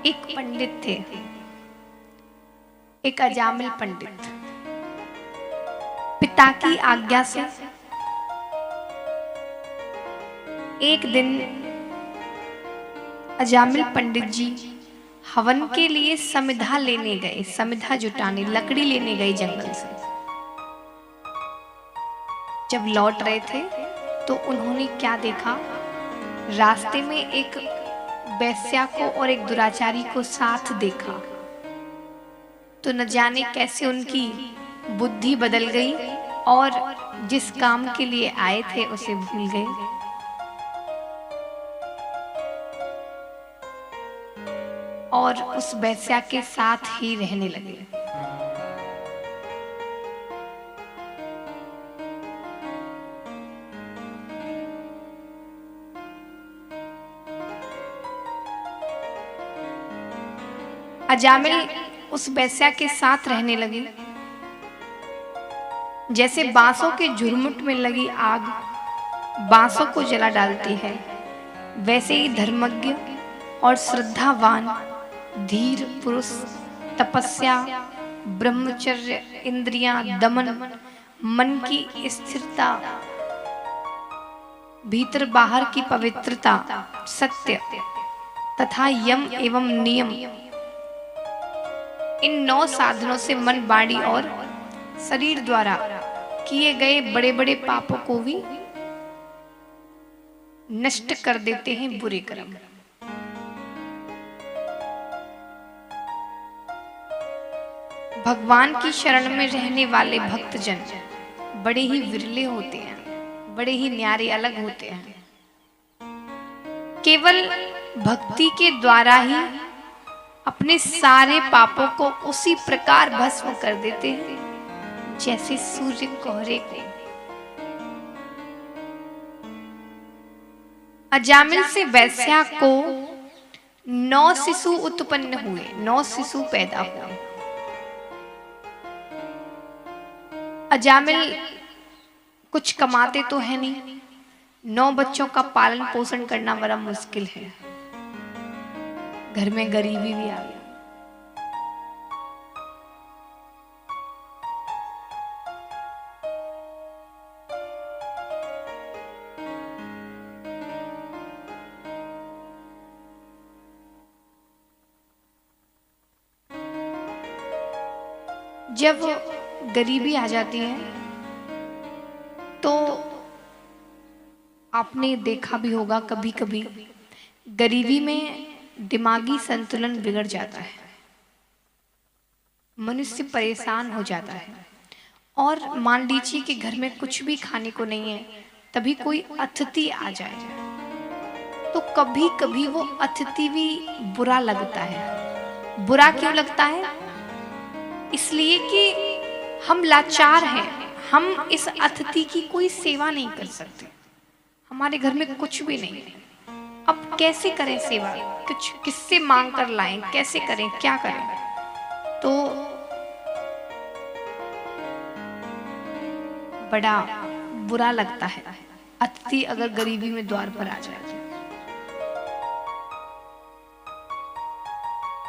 एक पंडित थे, एक अजामिल पंडित। पिता की आज्ञा से एक दिन अजामिल पंडित जी हवन के लिए समिधा लेने गए, समिधा जुटाने, लकड़ी लेने गए जंगल से। जब लौट रहे थे तो उन्होंने क्या देखा, रास्ते में एक वेश्या को और एक दुराचारी को साथ देखा। तो न जाने कैसे उनकी बुद्धि बदल गई और जिस काम के लिए आए थे उसे भूल गए और उस वेश्या के साथ ही रहने लगे। अजामिल उस वेश्या के साथ रहने लगे। जैसे बांसों के झुरमुट में लगी आग बांसों को जला डालती है, वैसे ही धर्मज्ञ और श्रद्धावान धीर पुरुष तपस्या, ब्रह्मचर्य, इंद्रियां दमन, मन की स्थिरता, भीतर बाहर की पवित्रता, सत्य तथा यम एवं नियम, इन 9 साधनों से मन, वाणी और शरीर द्वारा किए गए बड़े बड़े पापों को भी नष्ट कर देते हैं बुरे कर्म। भगवान की शरण में रहने वाले भक्तजन बड़े ही विरले होते हैं, बड़े ही न्यारे अलग होते हैं। केवल भक्ति के द्वारा ही अपने सारे पापों को उसी प्रकार भस्म कर देते हैं जैसे सूर्य कोहरे को। अजामिल से वैश्या को 9 शिशु उत्पन्न हुए, 9 शिशु पैदा हुए। अजामिल कुछ कमाते तो है नहीं, 9 बच्चों का पालन पोषण करना बड़ा मुश्किल है। घर में गरीबी भी आ गई। जब गरीबी आ जाती है तो आपने देखा भी होगा कभी कभी गरीबी में दिमागी संतुलन बिगड़ जाता है, मनुष्य परेशान हो जाता है। और मान लीजिए कि घर में कुछ भी खाने को नहीं है, तभी कोई अतिथि आ जाए तो कभी कभी वो अतिथि भी बुरा लगता है। बुरा क्यों लगता है? इसलिए कि हम लाचार हैं, हम इस अतिथि की कोई सेवा नहीं कर सकते, हमारे घर में कुछ भी नहीं है। अब कैसे करें सेवा, कुछ किससे मांग कर लाएं, कैसे करें, क्या करें? तो बड़ा बुरा लगता है अतिथि अगर गरीबी में द्वार पर आ जाए।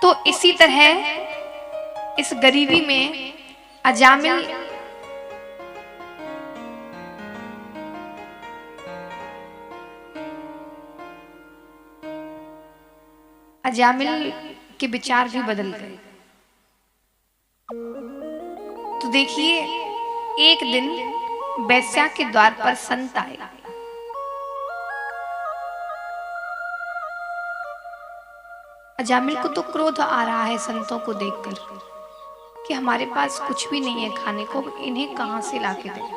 तो इसी तरह इस गरीबी में अजामिल के विचार भी बदल गए। तो देखिए, एक दिन वेश्या के द्वार पर संत आए। अजामिल को तो क्रोध आ रहा है संतों को देखकर कि हमारे पास कुछ भी नहीं है खाने को, इन्हें कहां से लाके दें।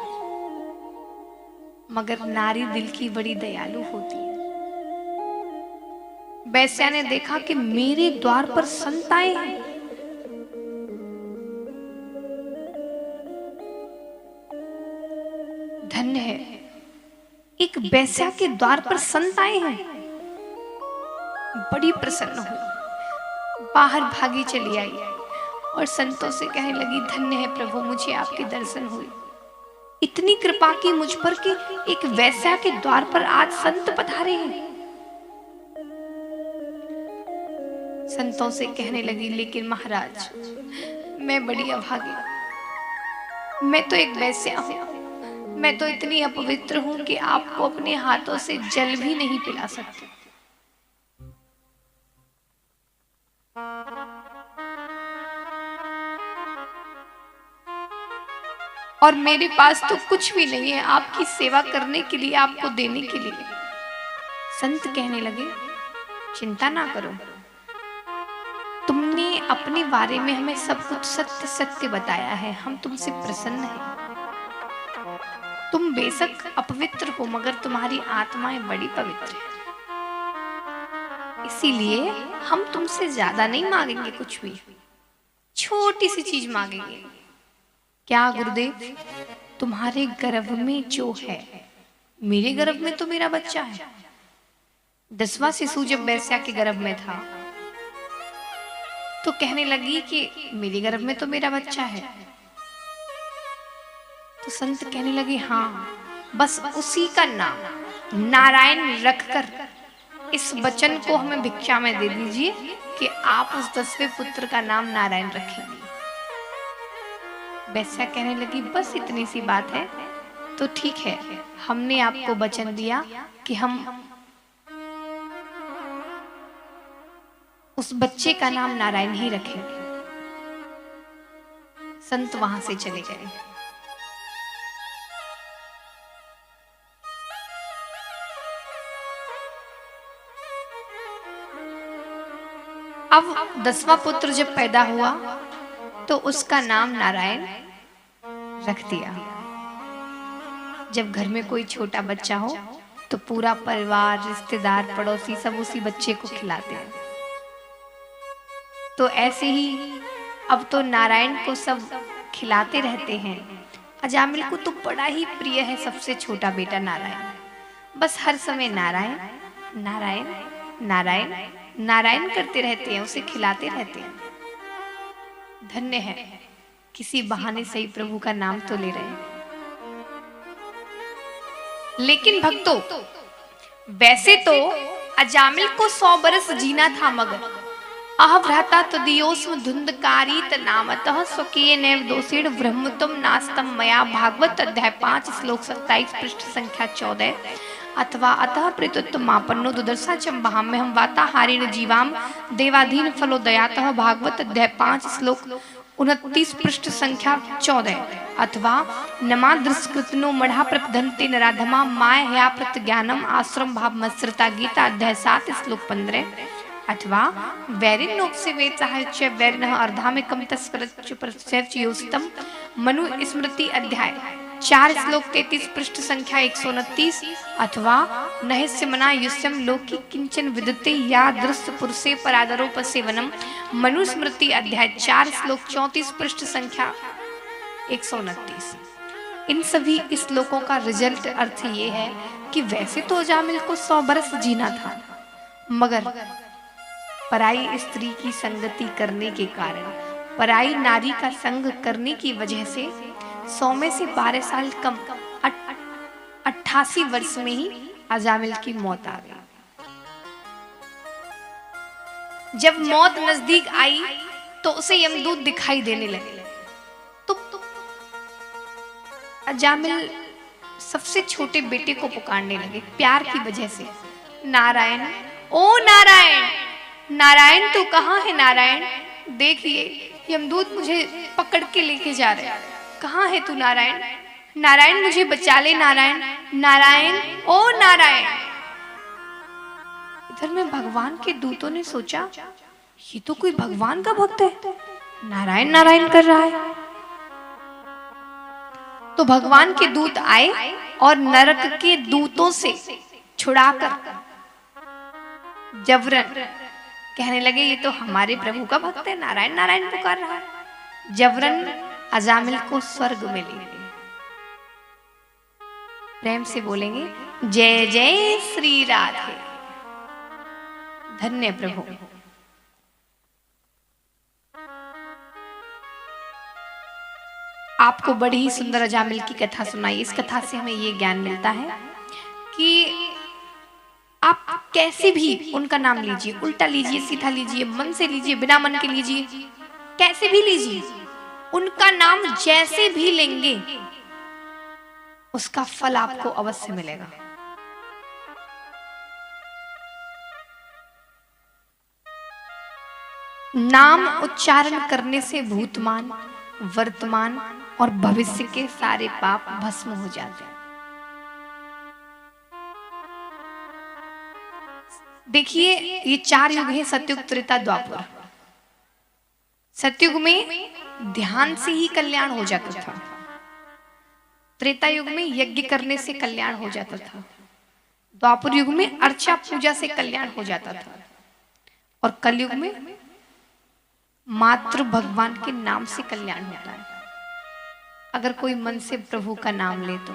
मगर नारी दिल की बड़ी दयालु होती है। वेश्या ने देखा कि मेरे द्वार पर संत आए हैं, धन्य है, एक वेश्या के द्वार पर संत आए हैं। बड़ी प्रसन्न हुई, बाहर भागी चली आई और संतों से कहने लगी, धन्य है प्रभु, मुझे आपके दर्शन हुए। इतनी कृपा की मुझ पर कि एक वेश्या के द्वार पर आज संत पधारे हैं। संतों से कहने लगी, लेकिन महाराज मैं बड़ी अभागी, मैं तो एक वैश्या हूँ, मैं तो इतनी अपवित्र हूं कि आपको अपने हाथों से जल भी नहीं पिला सकती। और मेरे पास तो कुछ भी नहीं है आपकी सेवा करने के लिए, आपको देने के लिए। संत कहने लगे, चिंता ना करो, तुमने अपने बारे में हमें सब कुछ सत्य सत्य बताया है, हम तुमसे प्रसन्न हैं। तुम बेशक अपवित्र हो मगर तुम्हारी आत्माएं बड़ी पवित्र है, इसीलिए हम तुमसे ज्यादा नहीं मांगेंगे, कुछ भी छोटी सी चीज मांगेंगे। क्या गुरुदेव? तुम्हारे गर्भ में जो है, मेरे गर्भ में तो मेरा बच्चा है। 10वां शिशु जब वैश्या के गर्भ में था तो कहने लगी कि मेरे गर्भ में तो मेरा बच्चा है। तो संत कहने लगे, हाँ, बस उसी का नाम नारायण रखकर इस वचन को हमें भिक्षा में दे दीजिए कि आप उस 10वें पुत्र का नाम नारायण रखेंगे। वैश्या कहने लगी, बस इतनी सी बात है तो ठीक है, हमने आपको वचन दिया कि हम उस बच्चे का नाम नारायण ही रखेंगे। संत वहां से चले गए। अब 10वां पुत्र जब पैदा हुआ तो उसका नाम नारायण रख दिया। जब घर में कोई छोटा बच्चा हो तो पूरा परिवार, रिश्तेदार, पड़ोसी सब उसी बच्चे को खिलाते हैं। तो ऐसे ही अब तो नारायण को सब खिलाते रहते हैं। अजामिल को तो बड़ा ही प्रिय है सबसे छोटा बेटा नारायण। बस हर समय नारायण नारायण नारायण नारायण करते रहते हैं, उसे खिलाते रहते हैं। धन्य है, किसी बहाने से ही प्रभु का नाम तो ले रहे हैं। लेकिन भक्तों, वैसे तो अजामिल को 100 बरस जीना था, मगर अहभ्राता तदीयोस्म धुंधकारीत नामतः स्वकीय नैव दोषेण ब्रह्मत्वं नास्तम मया। भागवत अध्याय 5 श्लोक 27 पृष्ठ संख्या 14। अथवा अतः प्रेतोत्तमापन्नो दुदर्शाचम बहाम्य हम वाताहारेण जीवाम देवाधीन फलोदयातः। भागवत अध्याय 5 श्लोक 29 पृष्ठ संख्या 14। अथवा नमादृष्कृतनो मढ़ा प्रपदन्ते नराधमा माया प्रत ज्ञानम आश्रम भाव मत्सरता। गीता अध्याय 7 श्लोक 15। अथवा वैरिणोप से वेत्साहच्य वैरिणः अर्धामिकम तस्करच्च प्रत्यच्च योस्तम। मनु स्मृति अध्याय 4 श्लोक 33 पृष्ठ संख्या 129। अथवा नहिस्य मना युष्यम लोकी किंचन विदते या दृश्य पुरुषे परादरोप सेवनम। मनु स्मृति अध्याय 4 श्लोक 34 पृष्ठ संख्या 129। इन सभी श्लोकों का रिजल्ट अर्थ ये है कि वैसे तो अजामिल को 100 बरस जीना था, मगर पराई स्त्री की संगति करने के कारण, पराई नारी का संग करने की वजह से 100 में से 12 साल कम 88 वर्ष में ही अजामिल की मौत आ गई। जब मौत नजदीक आई तो उसे यमदूत दिखाई देने लगे। तो अजामिल सबसे छोटे बेटे को पुकारने लगे प्यार की वजह से, नारायण, ओ नारायण, नारायण तू कहाँ है? नारायण, देखिए यमदूत मुझे पकड़ के लेके जा रहे हैं, कहाँ है तू नारायण? नारायण मुझे बचा ले, नारायण, नारायण, ओ नारायण। इधर में भगवान के दूतों ने सोचा ये तो कोई भगवान का भक्त है, नारायण नारायण कर रहा है। तो भगवान के दूत आए और नरक के दूतों से छुड़ाकर जबरन कहने लगे ये तो हमारे प्रभु का भक्त है, नारायण नारायण पुकार रहा है। जबरन अजामिल को स्वर्ग में ले गए। प्रेम से बोलेंगे जय जय श्री राधे। धन्य प्रभु। आपको बड़ी ही सुंदर अजामिल की कथा सुनाई। इस कथा से हमें ये ज्ञान मिलता है कि आप कैसे भी उनका नाम लीजिए, उल्टा लीजिए, सीधा लीजिए, मन से लीजिए, बिना मन के लीजिए, कैसे भी लीजिए, उनका नाम जैसे भी लेंगे उसका फल आपको अवश्य मिलेगा। नाम उच्चारण करने से भूतमान, वर्तमान और भविष्य के सारे पाप भस्म हो जाते हैं। देखिए, ये 4 युग है, सतयुग, त्रेता, द्वापर। सतयुग में ध्यान से ही कल्याण हो जाता था, त्रेता युग में यज्ञ करने से कल्याण हो जाता था, द्वापर युग में अर्चा पूजा से कल्याण हो जाता था, और कलयुग में मात्र भगवान के नाम से कल्याण होता है। अगर कोई मन से प्रभु का नाम ले तो।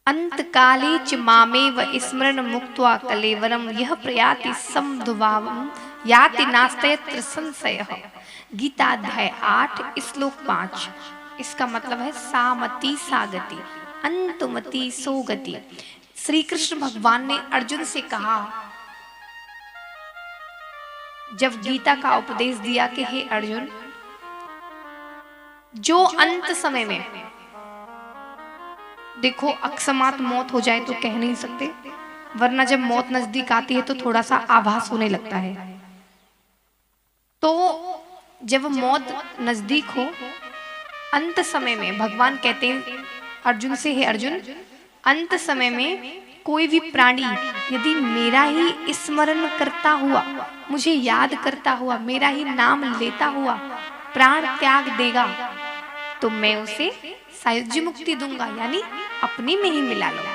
अंत काले च मामेव स्मरण मुक्त्वा कलेवरम यह प्रयाति समद्भावम याति नास्त्यत्र संशयः। गीता अध्याय 8 श्लोक 5। इसका मतलब है सामति सागति, अंतमति सोगति। श्री कृष्ण भगवान ने अर्जुन से कहा, जब गीता का उपदेश दिया कि हे अर्जुन, जो अंत समय में, देखो अकस्मात मौत हो जाए तो कह नहीं सकते, वरना जब मौत नजदीक आती है तो थोड़ा सा आभास होने लगता है। तो जब मौत नजदीक हो, अंत समय में भगवान कहते हैं अर्जुन से, हे अर्जुन, अंत समय में कोई भी प्राणी यदि मेरा ही स्मरण करता हुआ, मुझे याद करता हुआ, मेरा ही नाम लेता हुआ प्राण त्याग देगा तो मैं उसे सायुज्य मुक्ति दूंगा, यानी अपने में ही मिला लूंगा।